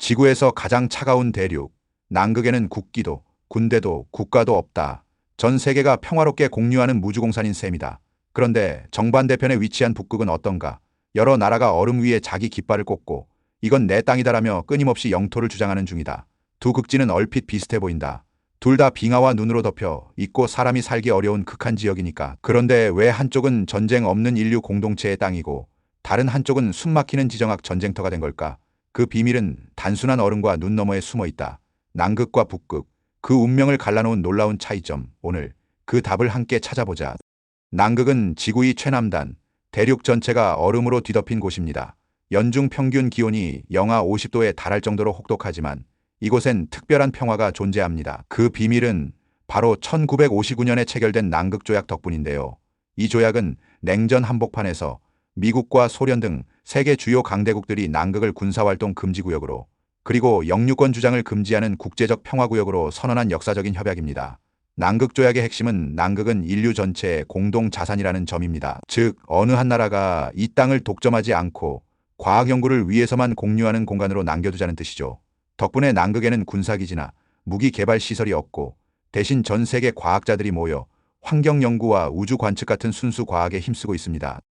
지구에서 가장 차가운 대륙, 남극에는 국기도, 군대도, 국가도 없다. 전 세계가 평화롭게 공유하는 무주공산인 셈이다. 그런데 정반대편에 위치한 북극은 어떤가? 여러 나라가 얼음 위에 자기 깃발을 꽂고 이건 내 땅이다라며 끊임없이 영토를 주장하는 중이다. 두 극지는 얼핏 비슷해 보인다. 둘 다 빙하와 눈으로 덮여 있고 사람이 살기 어려운 극한 지역이니까. 그런데 왜 한쪽은 전쟁 없는 인류 공동체의 땅이고 다른 한쪽은 숨막히는 지정학 전쟁터가 된 걸까? 그 비밀은 단순한 얼음과 눈 너머에 숨어 있다. 남극과 북극, 그 운명을 갈라놓은 놀라운 차이점. 오늘 그 답을 함께 찾아보자. 남극은 지구의 최남단, 대륙 전체가 얼음으로 뒤덮인 곳입니다. 연중 평균 기온이 영하 50도에 달할 정도로 혹독하지만 이곳엔 특별한 평화가 존재합니다. 그 비밀은 바로 1959년에 체결된 남극조약 덕분인데요. 이 조약은 냉전 한복판에서 미국과 소련 등 세계 주요 강대국들이 남극을 군사활동 금지구역으로 그리고 영유권 주장을 금지하는 국제적 평화구역으로 선언한 역사적인 협약입니다. 남극조약의 핵심은 남극은 인류 전체의 공동 자산이라는 점입니다. 즉, 어느 한 나라가 이 땅을 독점하지 않고 과학 연구를 위해서만 공유하는 공간으로 남겨두자는 뜻이죠. 덕분에 남극에는 군사기지나 무기 개발 시설이 없고 대신 전 세계 과학자들이 모여 환경 연구와 우주 관측 같은 순수 과학에 힘쓰고 있습니다.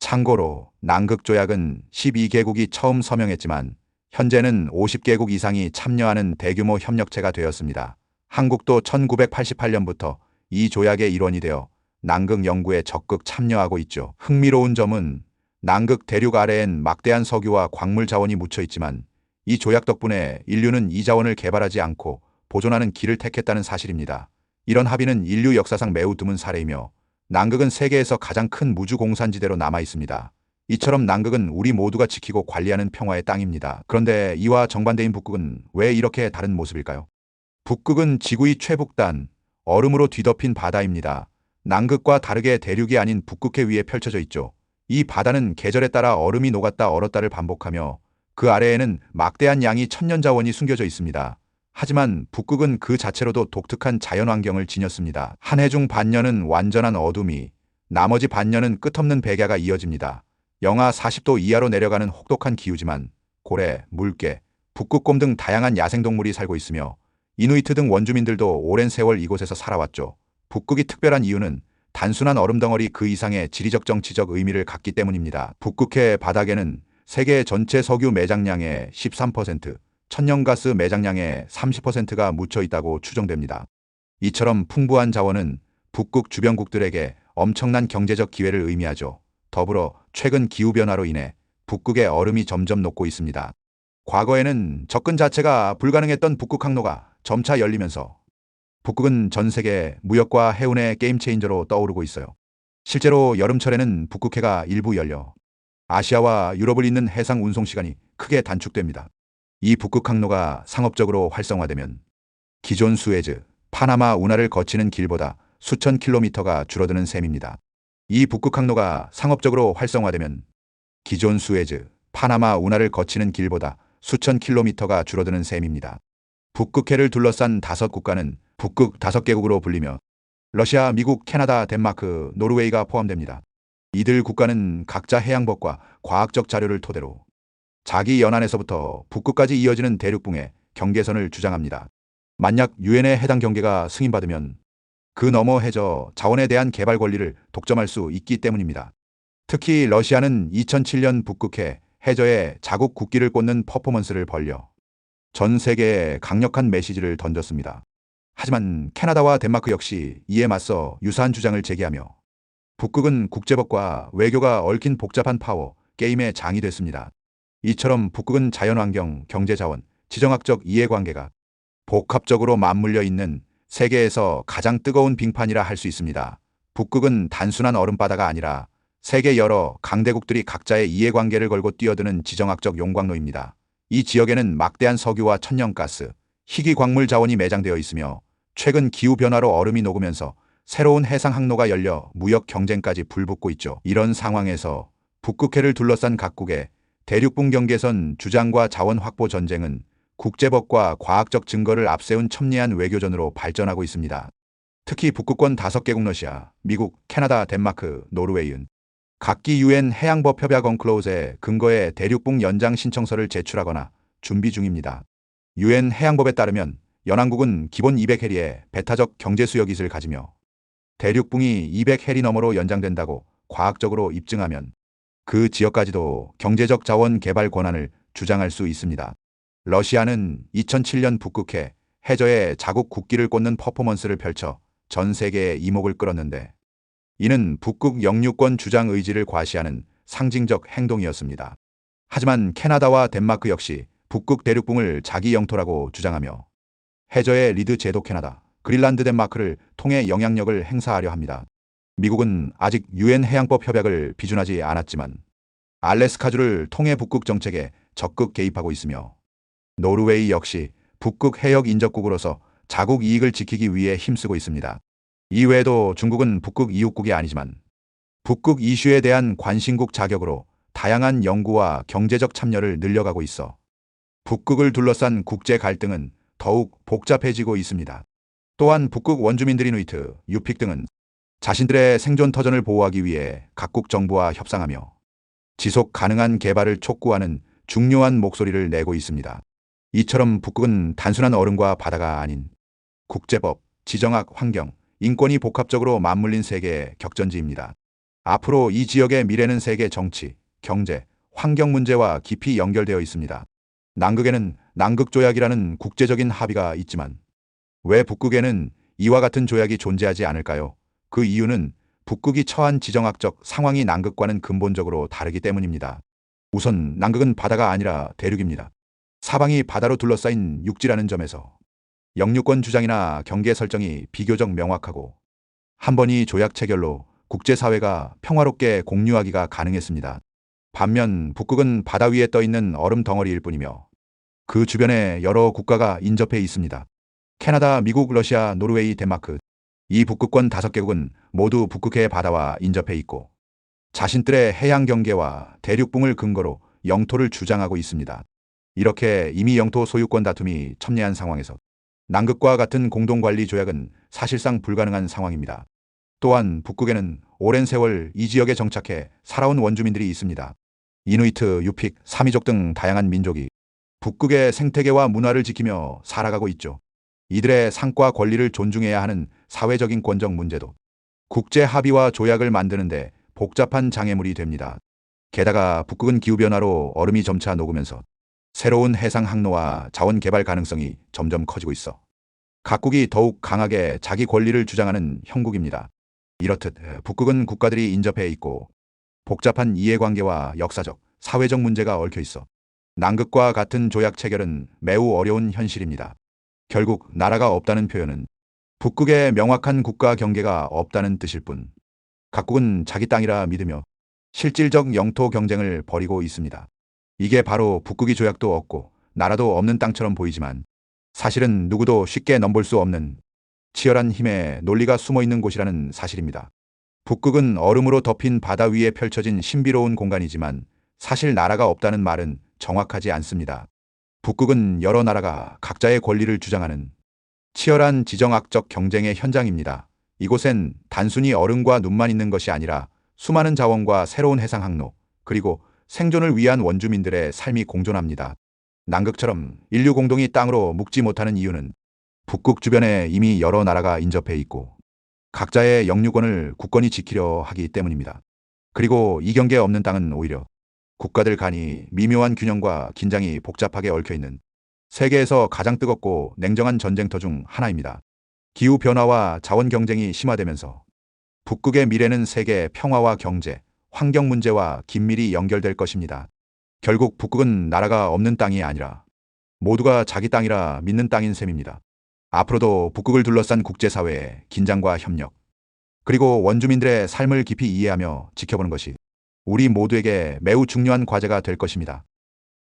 참고로 남극조약은 12개국이 처음 서명했지만 현재는 50개국 이상이 참여하는 대규모 협력체가 되었습니다. 한국도 1988년부터 이 조약의 일원이 되어 남극 연구에 적극 참여하고 있죠. 흥미로운 점은 남극 대륙 아래엔 막대한 석유와 광물 자원이 묻혀 있지만 이 조약 덕분에 인류는 이 자원을 개발하지 않고 보존하는 길을 택했다는 사실입니다. 이런 합의는 인류 역사상 매우 드문 사례이며 남극은 세계에서 가장 큰 무주 공산지대로 남아 있습니다. 이처럼 남극은 우리 모두가 지키고 관리하는 평화의 땅입니다. 그런데 이와 정반대인 북극은 왜 이렇게 다른 모습일까요? 북극은 지구의 최북단, 얼음으로 뒤덮인 바다입니다. 남극과 다르게 대륙이 아닌 북극해 위에 펼쳐져 있죠. 이 바다는 계절에 따라 얼음이 녹았다 얼었다를 반복하며 그 아래에는 막대한 양의 천년 자원이 숨겨져 있습니다. 하지만 북극은 그 자체로도 독특한 자연환경을 지녔습니다. 한 해 중 반년은 완전한 어둠이, 나머지 반년은 끝없는 백야가 이어집니다. 영하 40도 이하로 내려가는 혹독한 기후지만 고래, 물개, 북극곰 등 다양한 야생동물이 살고 있으며 이누이트 등 원주민들도 오랜 세월 이곳에서 살아왔죠. 북극이 특별한 이유는 단순한 얼음덩어리 그 이상의 지리적 정치적 의미를 갖기 때문입니다. 북극해 바닥에는 세계 전체 석유 매장량의 13%, 천연가스 매장량의 30%가 묻혀 있다고 추정됩니다. 이처럼 풍부한 자원은 북극 주변국들에게 엄청난 경제적 기회를 의미하죠. 더불어 최근 기후변화로 인해 북극의 얼음이 점점 녹고 있습니다. 과거에는 접근 자체가 불가능했던 북극 항로가 점차 열리면서 북극은 전 세계 무역과 해운의 게임 체인저로 떠오르고 있어요. 실제로 여름철에는 북극해가 일부 열려 아시아와 유럽을 잇는 해상 운송 시간이 크게 단축됩니다. 이 북극 항로가 상업적으로 활성화되면 기존 수에즈, 파나마 운하를 거치는 길보다 수천 킬로미터가 줄어드는 셈입니다. 이 북극 항로가 상업적으로 활성화되면 기존 수에즈, 파나마 운하를 거치는 길보다 수천 킬로미터가 줄어드는 셈입니다. 북극해를 둘러싼 5국가는 북극 5개국으로 불리며 러시아, 미국, 캐나다, 덴마크, 노르웨이가 포함됩니다. 이들 국가는 각자 해양법과 과학적 자료를 토대로 자기 연안에서부터 북극까지 이어지는 대륙붕의 경계선을 주장합니다. 만약 유엔의 해당 경계가 승인받으면 그 너머 해저 자원에 대한 개발 권리를 독점할 수 있기 때문입니다. 특히 러시아는 2007년 북극해 해저에 자국 국기를 꽂는 퍼포먼스를 벌여 전 세계에 강력한 메시지를 던졌습니다. 하지만 캐나다와 덴마크 역시 이에 맞서 유사한 주장을 제기하며 북극은 국제법과 외교가 얽힌 복잡한 파워 게임의 장이 됐습니다. 이처럼 북극은 자연환경, 경제자원, 지정학적 이해관계가 복합적으로 맞물려 있는 세계에서 가장 뜨거운 빙판이라 할 수 있습니다. 북극은 단순한 얼음바다가 아니라 세계 여러 강대국들이 각자의 이해관계를 걸고 뛰어드는 지정학적 용광로입니다. 이 지역에는 막대한 석유와 천연가스, 희귀 광물 자원이 매장되어 있으며 최근 기후변화로 얼음이 녹으면서 새로운 해상 항로가 열려 무역 경쟁까지 불붙고 있죠. 이런 상황에서 북극해를 둘러싼 각국의 대륙붕 경계선 주장과 자원 확보 전쟁은 국제법과 과학적 증거를 앞세운 첨예한 외교전으로 발전하고 있습니다. 특히 북극권 5개국 러시아, 미국, 캐나다, 덴마크, 노르웨이는 각기 유엔 해양법 협약 언클로즈에 근거해 대륙붕 연장 신청서를 제출하거나 준비 중입니다. 유엔 해양법에 따르면 연안국은 기본 200해리의 배타적 경제 수역잇을 가지며 대륙붕이 200해리 너머로 연장된다고 과학적으로 입증하면 그 지역까지도 경제적 자원 개발 권한을 주장할 수 있습니다. 러시아는 2007년 북극해 해저에 자국 국기를 꽂는 퍼포먼스를 펼쳐 전 세계의 이목을 끌었는데 이는 북극 영유권 주장 의지를 과시하는 상징적 행동이었습니다. 하지만 캐나다와 덴마크 역시 북극 대륙붕을 자기 영토라고 주장하며 해저의 리드 제도 캐나다, 그린란드 덴마크를 통해 영향력을 행사하려 합니다. 미국은 아직 유엔 해양법 협약을 비준하지 않았지만 알래스카주를 통해 북극 정책에 적극 개입하고 있으며 노르웨이 역시 북극 해역 인접국으로서 자국 이익을 지키기 위해 힘쓰고 있습니다. 이외에도 중국은 북극 이웃국이 아니지만 북극 이슈에 대한 관심국 자격으로 다양한 연구와 경제적 참여를 늘려가고 있어 북극을 둘러싼 국제 갈등은 더욱 복잡해지고 있습니다. 또한 북극 원주민들 이누이트, 유픽 등은 자신들의 생존 터전을 보호하기 위해 각국 정부와 협상하며 지속 가능한 개발을 촉구하는 중요한 목소리를 내고 있습니다. 이처럼 북극은 단순한 얼음과 바다가 아닌 국제법, 지정학, 환경, 인권이 복합적으로 맞물린 세계의 격전지입니다. 앞으로 이 지역의 미래는 세계 정치, 경제, 환경 문제와 깊이 연결되어 있습니다. 남극에는 남극조약이라는 국제적인 합의가 있지만 왜 북극에는 이와 같은 조약이 존재하지 않을까요? 그 이유는 북극이 처한 지정학적 상황이 남극과는 근본적으로 다르기 때문입니다. 우선 남극은 바다가 아니라 대륙입니다. 사방이 바다로 둘러싸인 육지라는 점에서 영유권 주장이나 경계 설정이 비교적 명확하고 한 번 이 조약 체결로 국제사회가 평화롭게 공유하기가 가능했습니다. 반면 북극은 바다 위에 떠 있는 얼음 덩어리일 뿐이며 그 주변에 여러 국가가 인접해 있습니다. 캐나다, 미국, 러시아, 노르웨이, 덴마크 이 북극권 5개국은 모두 북극해 바다와 인접해 있고 자신들의 해양 경계와 대륙붕을 근거로 영토를 주장하고 있습니다. 이렇게 이미 영토 소유권 다툼이 첨예한 상황에서 남극과 같은 공동관리 조약은 사실상 불가능한 상황입니다. 또한 북극에는 오랜 세월 이 지역에 정착해 살아온 원주민들이 있습니다. 이누이트, 유픽, 사미족 등 다양한 민족이 북극의 생태계와 문화를 지키며 살아가고 있죠. 이들의 상과 권리를 존중해야 하는 사회적인 권적 문제도 국제 합의와 조약을 만드는데 복잡한 장애물이 됩니다. 게다가 북극은 기후변화로 얼음이 점차 녹으면서 새로운 해상 항로와 자원 개발 가능성이 점점 커지고 있어 각국이 더욱 강하게 자기 권리를 주장하는 형국입니다. 이렇듯 북극은 국가들이 인접해 있고 복잡한 이해관계와 역사적, 사회적 문제가 얽혀 있어 남극과 같은 조약 체결은 매우 어려운 현실입니다. 결국 나라가 없다는 표현은 북극에 명확한 국가 경계가 없다는 뜻일 뿐 각국은 자기 땅이라 믿으며 실질적 영토 경쟁을 벌이고 있습니다. 이게 바로 북극이 조약도 없고 나라도 없는 땅처럼 보이지만 사실은 누구도 쉽게 넘볼 수 없는 치열한 힘의 논리가 숨어 있는 곳이라는 사실입니다. 북극은 얼음으로 덮인 바다 위에 펼쳐진 신비로운 공간이지만 사실 나라가 없다는 말은 정확하지 않습니다. 북극은 여러 나라가 각자의 권리를 주장하는 치열한 지정학적 경쟁의 현장입니다. 이곳엔 단순히 얼음과 눈만 있는 것이 아니라 수많은 자원과 새로운 해상 항로, 그리고 생존을 위한 원주민들의 삶이 공존합니다. 남극처럼 인류 공동이 땅으로 묵지 못하는 이유는 북극 주변에 이미 여러 나라가 인접해 있고 각자의 영유권을 굳건히 지키려 하기 때문입니다. 그리고 이 경계에 없는 땅은 오히려 국가들 간이 미묘한 균형과 긴장이 복잡하게 얽혀 있는 세계에서 가장 뜨겁고 냉정한 전쟁터 중 하나입니다. 기후변화와 자원 경쟁이 심화되면서 북극의 미래는 세계 평화와 경제, 환경 문제와 긴밀히 연결될 것입니다. 결국 북극은 나라가 없는 땅이 아니라 모두가 자기 땅이라 믿는 땅인 셈입니다. 앞으로도 북극을 둘러싼 국제사회의 긴장과 협력, 그리고 원주민들의 삶을 깊이 이해하며 지켜보는 것이 우리 모두에게 매우 중요한 과제가 될 것입니다.